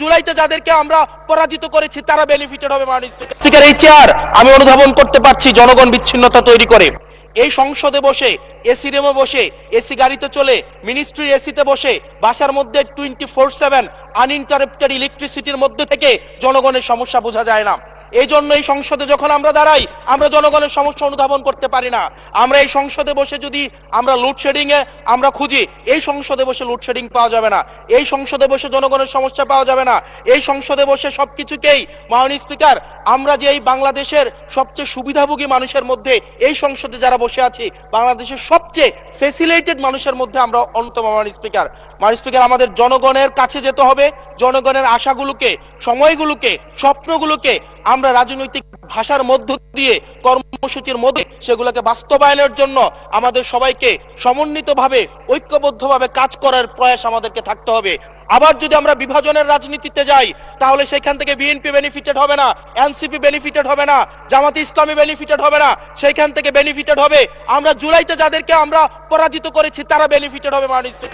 জুলাইতে যাদেরকে আমরা পরাজিত করেছি তারা বেনিফিটেড হবে। মাননীয় স্পিকার, এই চেয়ার আমি অনুধাবন করতে পারছি জনগণ বিচ্ছিন্নতা তৈরি করে এই সংসদে বসে, এসি রুমে বসে, এসি গাড়িতে চলে, মিনিস্ট্রির এসিতে বসে, বাসার মধ্যে 24/7 আনইন্টারাপ্টেড ইলেকট্রিসিটির মধ্যে থেকে জনগণের সমস্যা বোঝা যায় না। এই জন্য এই সংসদে যখন আমরা দাঁড়াই, আমরা জনগণের সমস্যা অনুধাবন করতে পারি না। আমরা এই সংসদে বসে যদি আমরা লোডশেডিং এ আমরা খুঁজি, এই সংসদে বসে লোডশেডিং পাওয়া যাবে না, এই সংসদে বসে জনগণের সমস্যা পাওয়া যাবে না, এই সংসদে বসে সবকিছুকেই মাননীয় স্পিকার আমরা যে এই বাংলাদেশের সবচেয়ে সুবিধাভোগী মানুষের মধ্যে এই সংসদে যারা বসে আছি, বাংলাদেশের সবচেয়ে ফেসিলিটেড মানুষের মধ্যে আমরা অন্যতম। মাননীয় স্পিকার, আমাদের জনগণের কাছে যেতে হবে, জনগণের আশাগুলোকে, সময়গুলোকে, স্বপ্নগুলোকে আমরা রাজনৈতিক ভাষার মধ্য দিয়ে, কর্মসূচির মধ্যে সেগুলোকে বাস্তবায়নের জন্য আমাদের সবাইকে সমন্বিতভাবে, ঐক্যবদ্ধভাবে কাজ করার প্রয়াস আমাদেরকে থাকতে হবে। আবার যদি আমরা বিভাজনের রাজনীতিতে যাই, তাহলে সেখান থেকে বিএনপি বেনিফিটেড হবে না, এনসিপি বেনিফিটেড হবে না, জামাতে ইসলামী বেনিফিটেড হবে না, সেইখান থেকে বেনিফিটেড হবে আমরা জুলাইতে যাদেরকে আমরা পরাজিত করেছি তারা বেনিফিটেড হবে। মাননীয় স্পিকার,